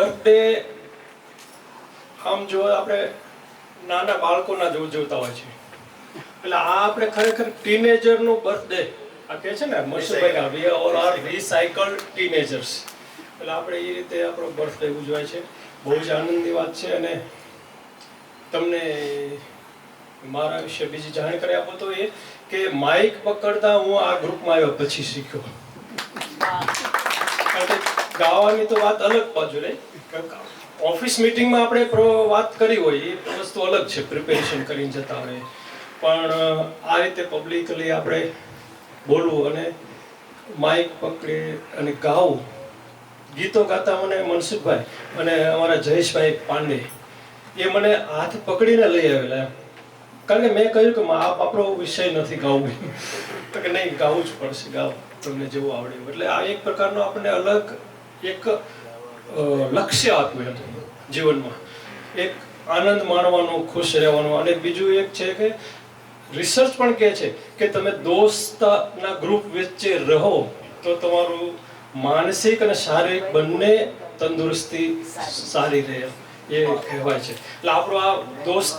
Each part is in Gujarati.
બર્થડે આમ જો આપણે નાના બાળકોના જ ઉજવતા હોય છે, એટલે આ આપણે ખરેખર ટીનેજરનો બર્થડે આ કહે છે ને Mansukhbhai, we all are recycled teenagers, એટલે આપણે એ રીતે આપણો બર્થડે ઉજવાય છે. બહુ જ આનંદની વાત છે. અને તમને મારા વિશે બીજી જાણકારી આપો તો એ કે માઇક પકડતા હું આ ગ્રુપમાં આવ્યો પછી શીખ્યો. કારણ કે ગાવાની તો વાત અલગ બાજુ રહી, ઓફિસ મિટિંગમાં આપણે વાત કરી હોય એ વસ્તુ અલગ છે, પ્રિપેરેશન કરીને જતા હોય, પણ આ રીતે પબ્લિકલી આપણે બોલવું અને માઇક પકડી અને ગાવું. ગીતો ગાતા મને મનસુખભાઈ અને અમારા જયેશભાઈ પાંડે એ મને હાથ પકડીને લઈ આવેલા એમ. કારણ કે મેં કહ્યું કે આપણો વિષય નથી ગાવું, તો કે નહીં ગાવું જ પડશે, ગાવ તમને જેવું આવડે. એટલે આ એક પ્રકારનો આપણને અલગ એક લક્ષ્ય આપ્યું એમ જીવનમાં, એક આનંદ માણવાનો, ખુશ રહેવાનો. અને બીજું એક છે કે રિસર્ચ પણ કહે છે કે તમે દોસ્તના ગ્રુપ વચ્ચે રહો તો તમારું માનસિક અને શારીરિક બંને તંદુરસ્તી સારી રહે, એ કહેવાય છે. એટલે આપણો આ દોસ્ત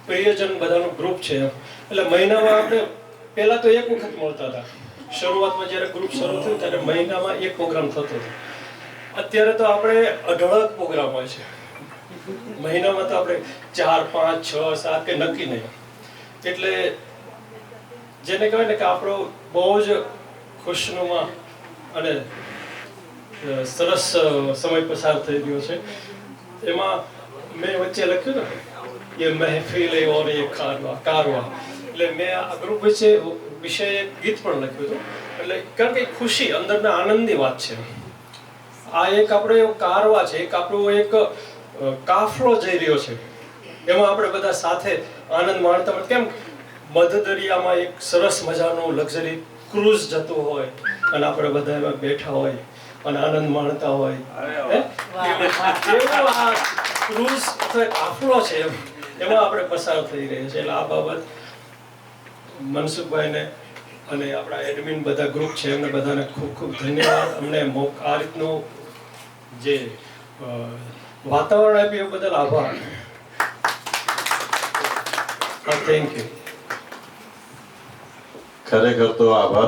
પ્રિયજન બધાનું ગ્રુપ છે. એટલે મહિનામાં આપણે પહેલા તો એક વખત મળતા હતા. શરૂઆતમાં જ્યારે ગ્રુપ શરૂ થયું ત્યારે મહિનામાં એક પ્રોગ્રામ થતો હતો. અત્યારે તો આપણે અઢળક પ્રોગ્રામ હોય છે. મહિનામાં તો આપણે 4, 5, 6, 7 કે નક્કી નહીં. એટલે જેને કહેવાય ને કે આપણો બહુ જ ખુશનુમા અને સરસ સમય પસાર થઈ ગયો છે. એમાં મેં વચ્ચે લખ્યું ને ये महफिल और ये कारवा, એટલે મેં આ ગ્રુપ વિશે એક ગીત પણ લખ્યું હતું. એટલે કારણ કે ખુશી અંદરના આનંદની વાત છે. આ એક આપણો એવો કારવા છે, એક આપણો એક કાફલો જઈ રહ્યો છે. એમાં આપણે બધા સાથે આનંદ માણતા હોય. કેમ મધદરિયામાં એક સરસ મજાનું લક્ઝરી ક્રૂઝ જતું હોય અને આપણે બધા એમાં બેઠા હોય અને આનંદ માણતા હોય. એવો આ ક્રૂઝ અથવા કાફલો છે, એમાં આપણે પસાર થઈ રહ્યા છે. એટલે આ બાબત મનસુખભાઈને અને આપણા એડમિન બધા ગ્રુપ છે એમને બધાને ખૂબ ખૂબ ધન્યવાદ. અમને આ રીતનું જે વાતાવરણ આપ્યું એ બદલ આભાર. Thank you. ખરેખર તો આભાર